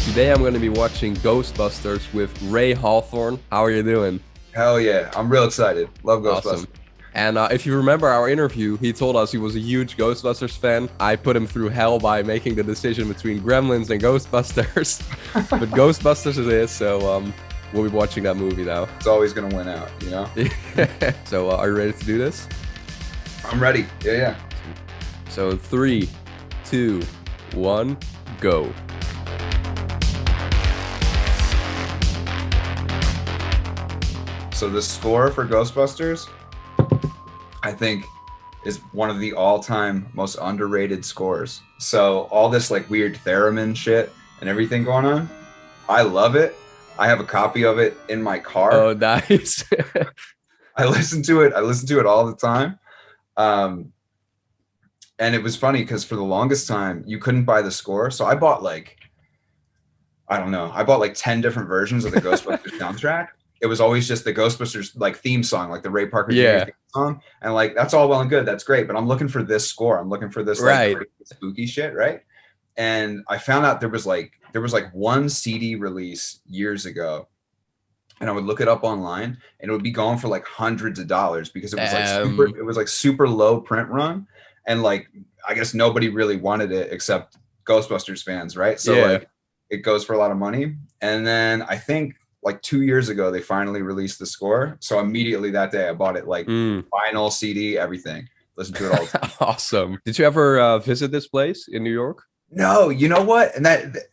Today I'm going to be watching Ghostbusters with Ray Hawthorne. How are you doing? Hell yeah, I'm real excited. Love Ghostbusters. Awesome. And if you remember our interview, he told us he was a huge Ghostbusters fan. I put him through hell by making the decision between Gremlins and Ghostbusters. But Ghostbusters it is, so we'll be watching that movie now. It's always gonna win out, you know? So are you ready to do this? I'm ready. Yeah. So 3, 2, 1, go. So the score for Ghostbusters, I think, is one of the all-time most underrated scores. So all this like weird theremin shit and everything going on, I love it. I have a copy of it in my car. Oh, nice. I listen to it all the time. And it was funny because for the longest time you couldn't buy the score. So I bought like 10 different versions of the Ghostbusters soundtrack. It was always just the Ghostbusters like theme song, like the Ray Parker Jr. theme song. And like, that's all well and good. That's great. But I'm looking for this score. I'm looking for this like crazy, spooky shit. Right. And I found out there was like one CD release years ago, and I would look it up online and it would be going for like hundreds of dollars because it was like super low print run. And like, I guess nobody really wanted it except Ghostbusters fans. Right. So like it goes for a lot of money. And then I think like 2 years ago, they finally released the score. So immediately that day I bought it, like vinyl, CD, everything. Listen to it all the time. Awesome. Did you ever visit this place in New York? No, you know what? And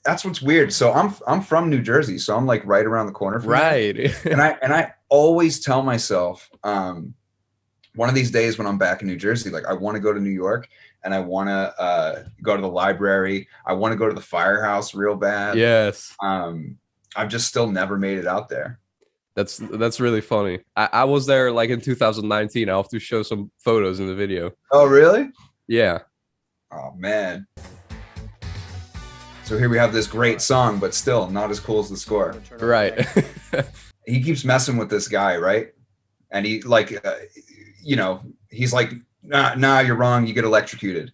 that's what's weird. So I'm from New Jersey, so I'm like right around the corner from right. and I always tell myself, one of these days when I'm back in New Jersey, like I want to go to New York and I want to go to the library. I want to go to the firehouse real bad. Yes. I've just still never made it out there. That's really funny. I was there like in 2019. I'll have to show some photos in the video. Oh, really? Yeah. Oh, man. So here we have this great song, but still not as cool as the score. Right. He keeps messing with this guy, right? And he like, he's like, nah, you're wrong. You get electrocuted.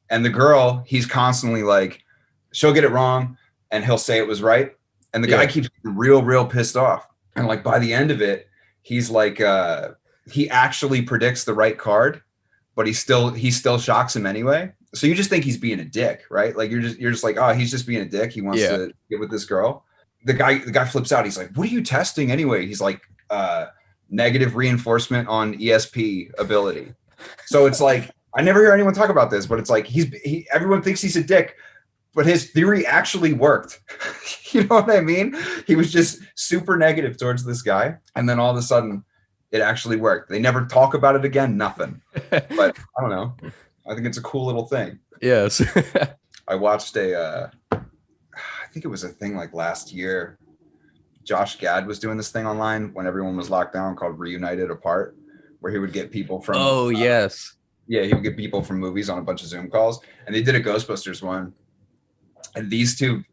And the girl, he's constantly like, she'll get it wrong and he'll say it was right. And the guy keeps real pissed off. And like by the end of it, he's like, he actually predicts the right card, but he still shocks him anyway. So you just think he's being a dick, right? Like you're just like, oh, he's just being a dick. He wants to get with this girl. The guy flips out. He's like, what are you testing anyway? He's like, negative reinforcement on ESP ability. So it's like, I never hear anyone talk about this, but it's like everyone thinks he's a dick, but his theory actually worked. You know what I mean? He was just super negative towards this guy. And then all of a sudden it actually worked. They never talk about it again, nothing. But I don't know. I think it's a cool little thing. Yes. I watched I think it was a thing like last year. Josh Gad was doing this thing online when everyone was locked down called Reunited Apart, where he would get people from. Oh, yes. Yeah, he would get people from movies on a bunch of Zoom calls. And they did a Ghostbusters one. And these two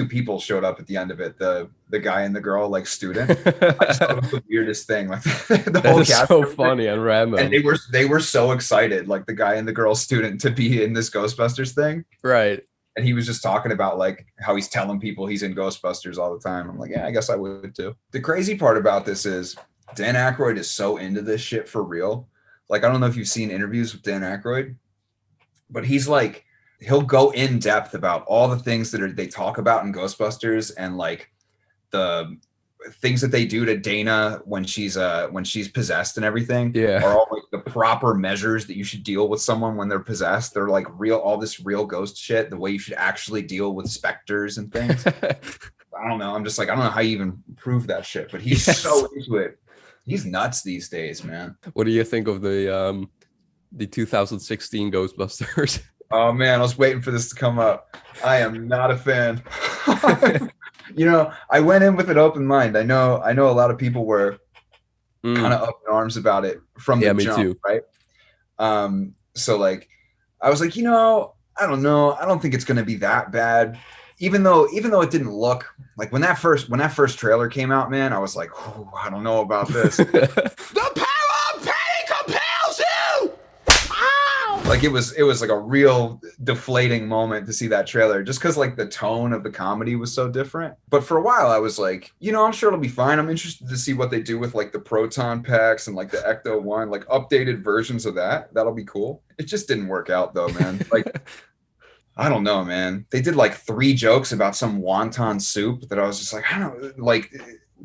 people showed up at the end of it, the guy and the girl, like student. I just thought it was the weirdest thing. Like the whole cast. So funny and random. And they were so excited, like the guy and the girl student, to be in this Ghostbusters thing. Right. And he was just talking about like how he's telling people he's in Ghostbusters all the time. I'm like, yeah, I guess I would too. The crazy part about this is Dan Aykroyd is so into this shit for real. Like, I don't know if you've seen interviews with Dan Aykroyd, but he's like, he'll go in depth about all the things that they talk about in Ghostbusters and like the things that they do to Dana when she's possessed and everything. Yeah. Are all like the proper measures that you should deal with someone when they're possessed. They're like all this real ghost shit, the way you should actually deal with specters and things. I don't know. I'm just like, I don't know how you even prove that shit, but he's so into it. He's nuts these days, man. What do you think of the 2016 Ghostbusters? Oh man, I was waiting for this to come up. I am not a fan. I went in with an open mind. I know a lot of people were kind of up in arms about it from the jump, too. Right? So like, I was like, I don't know. I don't think it's going to be that bad. Even though it didn't look like when that first trailer came out, man, I was like, I don't know about this. The power of pain compels you. Ow! Like it was like a real deflating moment to see that trailer, just because like the tone of the comedy was so different. But for a while I was like, I'm sure it'll be fine. I'm interested to see what they do with like the proton packs and like the Ecto One, like updated versions of that. That'll be cool. It just didn't work out though, man. Like I don't know, man. They did like 3 jokes about some wonton soup that I was just like, I don't know, like,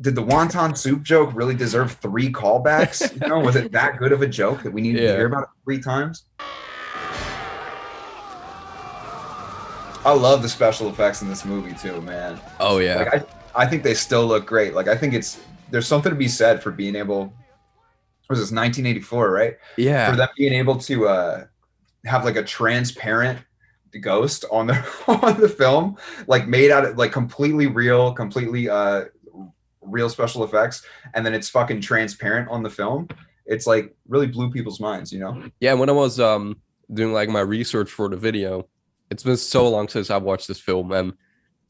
did the wonton soup joke really deserve 3 callbacks? Was it that good of a joke that we needed to hear about it 3 times? I love the special effects in this movie too, man. Oh yeah. Like I think they still look great. Like I think there's something to be said for being able, what was this, 1984, right? Yeah. For them being able to have like a transparent ghost on the film, like made out of like completely real special effects, and then it's fucking transparent on the film. It's like really blew people's minds, Yeah, when I was doing like my research for the video, it's been so long since I watched this film and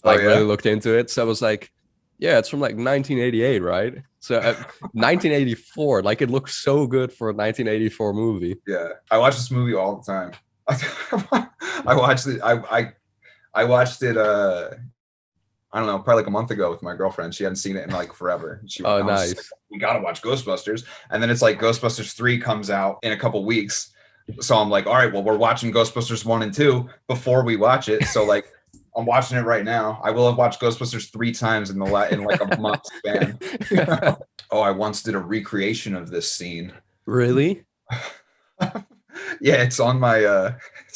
really looked into it. So I was like, yeah, it's from like 1988, right? So 1984, like it looks so good for a 1984 movie. Yeah, I watch this movie all the time. I watched it. I watched it. I don't know, probably like a month ago with my girlfriend. She hadn't seen it in like forever. Nice. Like, we gotta watch Ghostbusters, and then it's like Ghostbusters 3 comes out in a couple weeks. So I'm like, all right, well, we're watching Ghostbusters 1 and 2 before we watch it. So like, I'm watching it right now. I will have watched Ghostbusters 3 times in like a month span. Oh, I once did a recreation of this scene. Really? Yeah, it's on my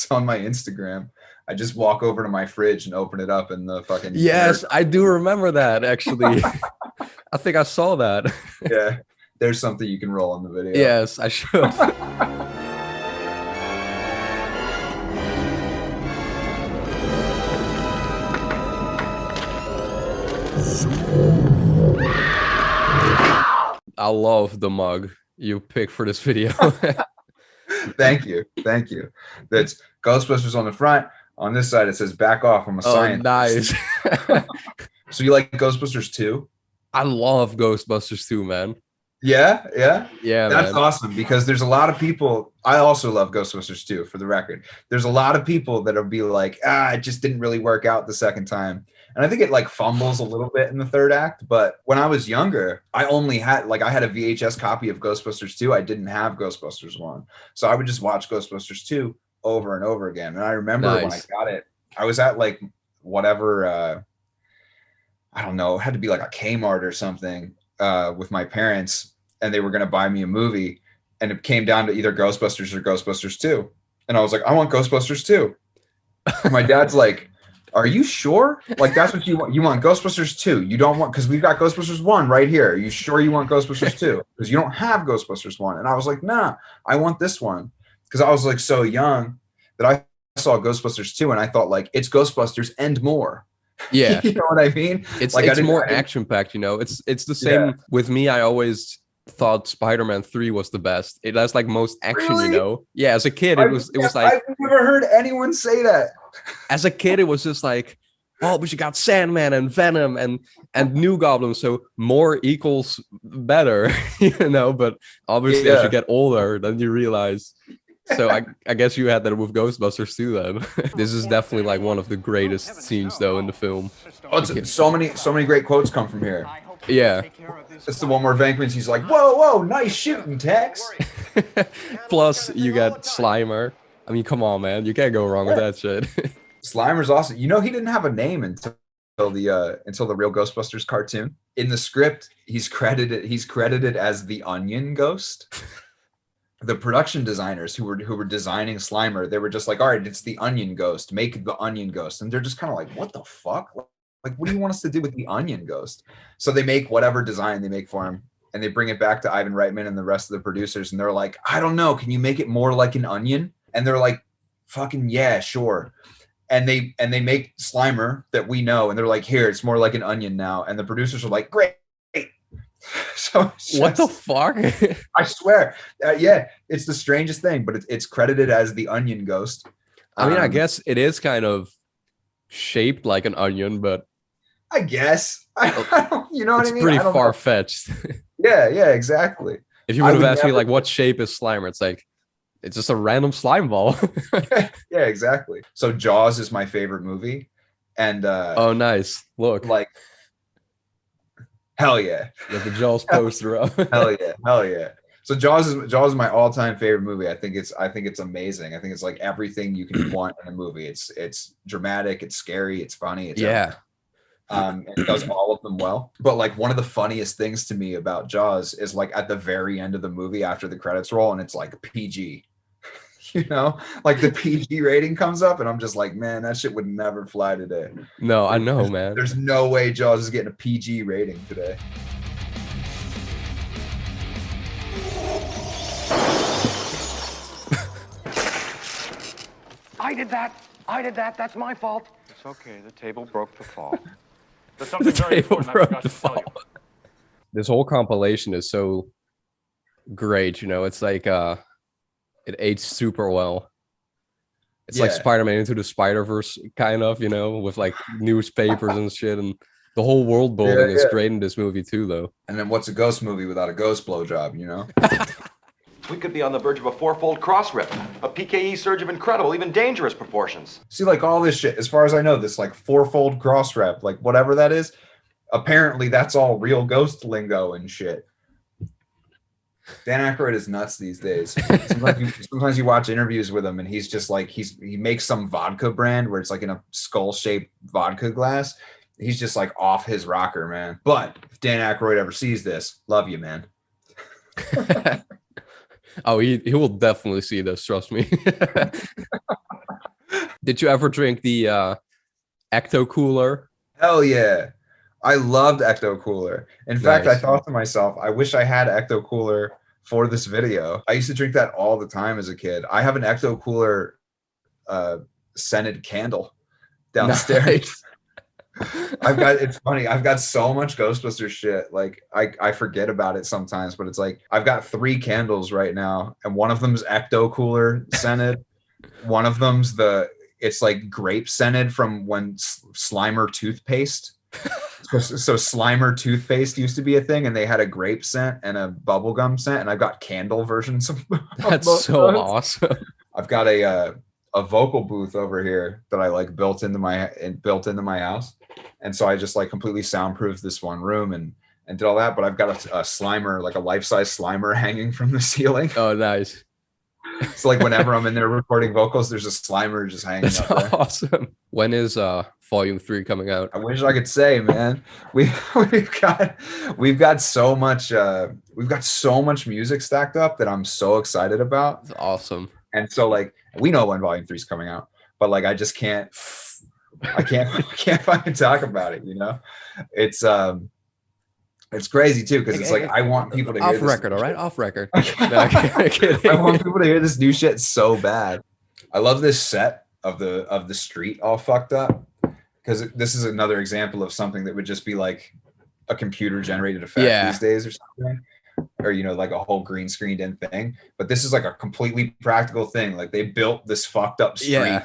Instagram. I just walk over to my fridge and open it up, and the fucking yes, I do remember that actually. I think I saw that. Yeah, there's something you can roll on the video. Yes, I should. I love the mug you picked for this video. Thank you. That's Ghostbusters on the front. On this side, it says "Back off, I'm a scientist." Nice. So you like Ghostbusters 2? I love Ghostbusters 2, man. Yeah. That's man. awesome, because there's a lot of people. I also love Ghostbusters 2, for the record. There's a lot of people that'll be like, it just didn't really work out the second time. And I think it like fumbles a little bit in the third act. But when I was younger, I had a VHS copy of Ghostbusters 2. I didn't have Ghostbusters 1. So I would just watch Ghostbusters 2 over and over again. And I remember when I got it, I was at like whatever, I don't know, it had to be like a Kmart or something with my parents, and they were going to buy me a movie, and it came down to either Ghostbusters or Ghostbusters 2. And I was like, I want Ghostbusters 2. My dad's like, are you sure? Like, that's what you want? You want Ghostbusters 2. You don't want, because we've got Ghostbusters 1 right here. Are you sure you want Ghostbusters 2? Because you don't have Ghostbusters 1. And I was like, nah, I want this one. Because I was like so young that I saw Ghostbusters 2 and I thought like, it's Ghostbusters and more. Yeah. You know what I mean? It's more action packed, It's the same with me. I always thought Spider-Man 3 was the best. It has like most action, Really? Yeah, as a kid it was like, I've never heard anyone say that. as a kid it was just like, oh, but you got Sandman and Venom and New Goblin, so more equals better, but obviously as you get older, then you realize. So I guess you had that with Ghostbusters too then. This is definitely like one of the greatest scenes though in the film. Oh, so many great quotes come from here. Yeah. It's the one where he's like, whoa, nice shooting, Tex. Plus you got Slimer. I mean, come on, man. You can't go wrong with that shit. Slimer's awesome. He didn't have a name until the real Ghostbusters cartoon. In the script, he's credited as the Onion Ghost. The production designers who were designing Slimer, they were just like, all right, it's the Onion Ghost. Make the Onion Ghost. And they're just kind of like, what the fuck? Like, what do you want us to do with the Onion Ghost? So they make whatever design they make for him, and they bring it back to Ivan Reitman and the rest of the producers, and they're like, I don't know, can you make it more like an onion? And they're like, fucking yeah, sure. And they make Slimer that we know, and they're like, here, it's more like an onion now. And the producers are like, great. So what the fuck? I swear, yeah, it's the strangest thing, but it's credited as the Onion Ghost. I mean, I guess it is kind of shaped like an onion, but I guess you know what I mean. It's pretty far fetched. Yeah, exactly. If you would have asked me like what shape is Slimer, it's like It's just a random slime ball. Yeah, exactly. So Jaws is my favorite movie. And oh, nice. Look. Like, hell yeah. You have the Jaws poster up. Hell yeah. Hell yeah. So Jaws is my all-time favorite movie. I think it's amazing. I think it's like everything you can want in a movie. It's dramatic, it's scary, it's funny, it's everything. And it does all of them well. But like one of the funniest things to me about Jaws is like at the very end of the movie after the credits roll and it's like PG. You know, like the PG rating comes up and I'm just like, man, that shit would never fly today. No, I know, man. There's no way Jaws is getting a PG rating today. I did that. That's my fault. It's okay. The table broke the fall. There's something very important I forgot to tell you. This whole compilation is so great. You know, it's like it aged super well. It's like Spider-Man Into the Spider-Verse, kind of, you know, with like newspapers and shit, and the whole world building is great in this movie too, though. And then what's a ghost movie without a ghost blowjob, you know? We could be on the verge of a fourfold cross rip, a PKE surge of incredible, even dangerous proportions. See, like all this shit, as far as I know, this like fourfold cross rep, like whatever that is, apparently that's all real ghost lingo and shit. Dan Aykroyd is nuts these days. Sometimes you watch interviews with him and he's just like, he makes some vodka brand where it's like in a skull-shaped vodka glass. He's just like off his rocker, man. But if Dan Aykroyd ever sees this, love you, man. Oh, he will definitely see this, trust me. Did you ever drink the Ecto Cooler? Hell yeah. I loved Ecto Cooler. In fact, I thought to myself, I wish I had Ecto Cooler for this video. I used to drink that all the time as a kid. I have an Ecto Cooler scented candle downstairs. Nice. It's funny. I've got so much Ghostbusters shit. Like I forget about it sometimes, but it's like, I've got 3 candles right now. And one of them's Ecto Cooler scented. One of them's it's like grape scented from when Slimer toothpaste. So Slimer toothpaste used to be a thing and they had a grape scent and a bubblegum scent. And I've got candle versions of that's so awesome. I've got a vocal booth over here that I like built into my house. And so I just like completely soundproofed this one room and did all that. But I've got a Slimer, like a life-size Slimer hanging from the ceiling. Oh, nice. So like whenever I'm in there recording vocals, there's a Slimer just hanging up there. Awesome. When is Volume 3 coming out? I wish I could say, man. We've got so much music stacked up that I'm so excited about. That's awesome. And so like we know when Volume 3 is coming out, but like I can't fucking talk about it, you know? It's crazy too, because it's like I want people to hear off record, all right? Off record. No, I want people to hear this new shit so bad. I love this set of the street all fucked up, because this is another example of something that would just be like a computer generated effect these days or something, or you know, like a whole green screened in thing. But this is like a completely practical thing. Like they built this fucked up street. Yeah.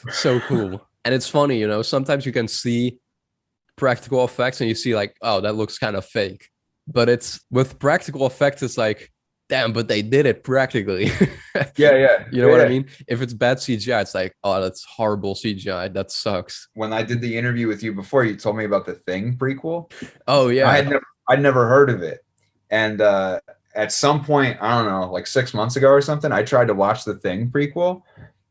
So cool. And it's funny, you know, sometimes you can see practical effects and you see like, oh, that looks kind of fake. But it's with practical effects, it's like, damn, but they did it practically. Yeah. You know what I mean? If it's bad CGI, it's like, oh, that's horrible CGI. That sucks. When I did the interview with you before, you told me about the Thing prequel. Oh yeah. I'd never heard of it. And at some point, I don't know, like 6 months ago or something, I tried to watch the Thing prequel.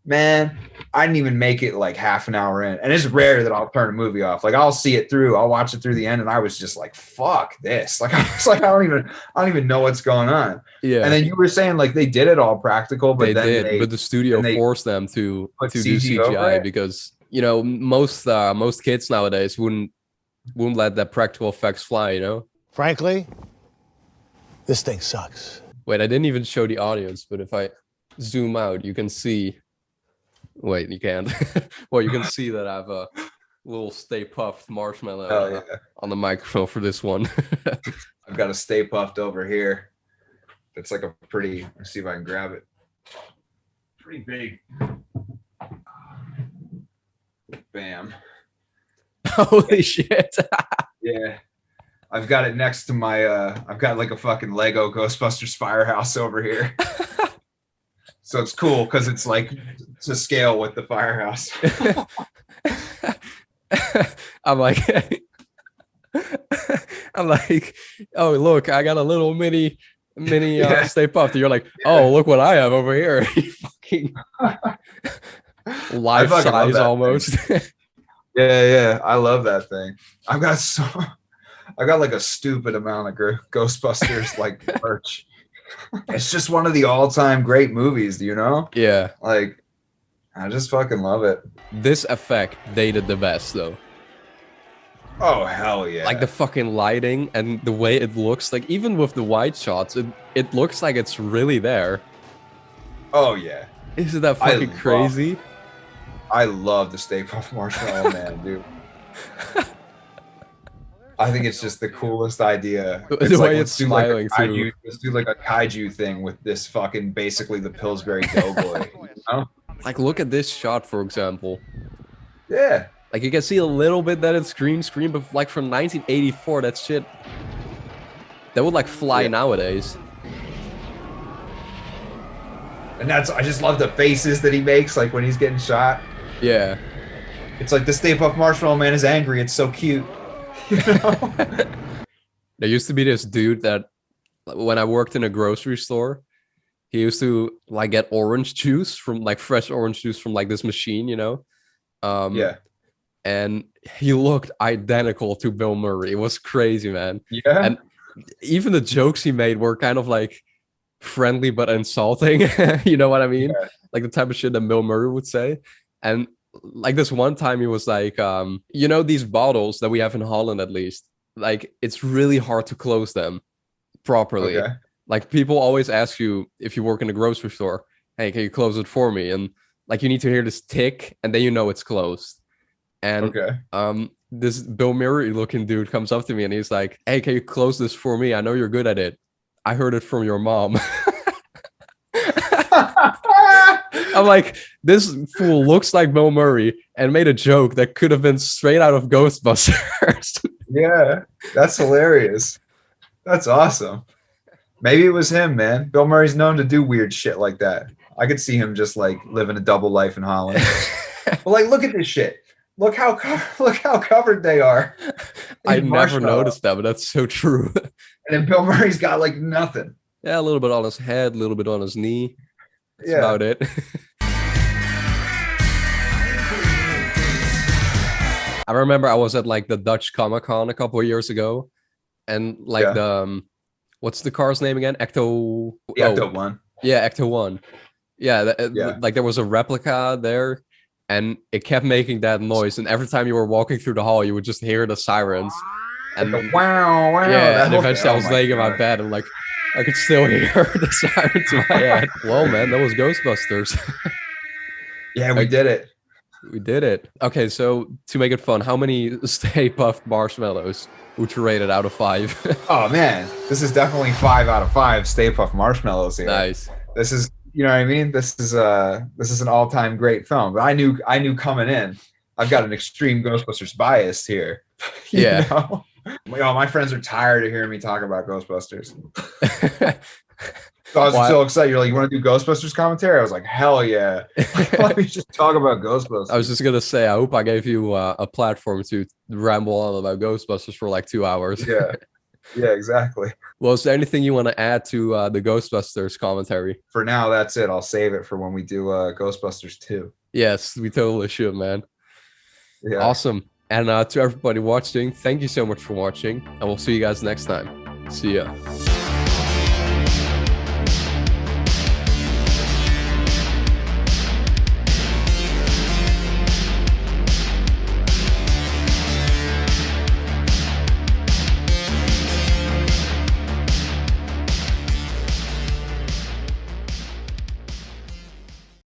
Man, I didn't even make it like half an hour in. And it's rare that I'll turn a movie off. Like I'll see it through, I'll watch it through the end, and I was just like, fuck this. Like I was like, I don't even know what's going on. Yeah. And then you were saying like they did it all practical, but but the studio forced them to do CGI because you know most kids nowadays wouldn't let that practical effects fly, you know? Frankly, this thing sucks. Wait, I didn't even show the audience, but if I zoom out, you can see. Wait, you can't. Well, you can see that I have a little Stay Puffed marshmallow on the microphone for this one. I've got a Stay Puffed over here. It's like a pretty, let's see if I can grab it. Pretty big. Bam. Holy shit. Yeah. I've got it next to my, I've got like a fucking Lego Ghostbusters firehouse over here. So it's cool because it's like to scale with the firehouse. I'm like, oh look, I got a little mini Stay Puft. You're like, oh look what I have over here. Fucking life size almost. Yeah, I love that thing. I got like a stupid amount of Ghostbusters like merch. It's just one of the all-time great movies, you know? Yeah. Like, I just fucking love it. This effect dated the best though. Oh hell yeah. Like the fucking lighting and the way it looks, like even with the wide shots, it looks like it's really there. Oh yeah. Isn't that fucking crazy? I love the Stay Puft Marshmallow Man, dude. I think it's just the coolest idea. The way like, it's smiling too. Let's do like a kaiju thing with this fucking basically the Pillsbury Doughboy. You know? Like look at this shot, for example. Yeah. Like you can see a little bit that it's green screen, but like from 1984, that shit that would like fly nowadays. And I just love the faces that he makes, like when he's getting shot. Yeah. It's like the Stay Puft Marshmallow Man is angry. It's so cute. You know? There used to be this dude that when I worked in a grocery store, he used to like get orange juice from like fresh orange juice from like this machine, you know? Yeah. And he looked identical to Bill Murray. It was crazy, man. Yeah. And even the jokes he made were kind of like friendly but insulting. You know what I mean? Yeah. Like the type of shit that Bill Murray would say. And like this one time he was like, you know, these bottles that we have in Holland, at least, like it's really hard to close them properly. Okay. Like people always ask you if you work in a grocery store, hey, can you close it for me? And like you need to hear this tick and then you know it's closed. And this Bill Murray looking dude comes up to me and he's like, hey, can you close this for me? I know you're good at it. I heard it from your mom. I'm like, this fool looks like Bill Murray and made a joke that could have been straight out of Ghostbusters. Yeah, that's hilarious. That's awesome. Maybe it was him, man. Bill Murray's known to do weird shit like that. I could see him just like living a double life in Holland. But like, look at this shit. Look how covered they are. I never noticed that, but that's so true. And then Bill Murray's got like nothing. Yeah, a little bit on his head, a little bit on his knee. That's Yeah. about it. I remember I was at like the Dutch Comic-Con a couple of years ago, and like the what's the car's name again? Ecto. The Ecto one. Yeah, Ecto 1. Yeah, like there was a replica there, and it kept making that noise. And every time you were walking through the hall, you would just hear the sirens. And Like wow, wow. yeah, and eventually I was laying in my bed and like I could still hear the sirens in my head. Well, man, that was Ghostbusters. Yeah, we did it. We did it. Okay, so to make it fun, how many Stay Puft marshmallows would you rate it out of 5? Oh man, this is definitely 5 out of 5 Stay Puft Marshmallows here. Nice. This is, you know what I mean? This is an all-time great film. But I knew coming in, I've got an extreme Ghostbusters bias here. You know? Yo, my friends are tired of hearing me talk about Ghostbusters. So I was so excited. You're like, you want to do Ghostbusters commentary? I was like, hell yeah. Let me just talk about Ghostbusters. I was just gonna say, I hope I gave you a platform to ramble on about Ghostbusters for like 2 hours. Yeah. Yeah, exactly. Well, is there anything you want to add to the Ghostbusters commentary? For now, that's it. I'll save it for when we do Ghostbusters 2. Yes, we totally should, man. Yeah. Awesome. And to everybody watching, thank you so much for watching, and we'll see you guys next time. See ya.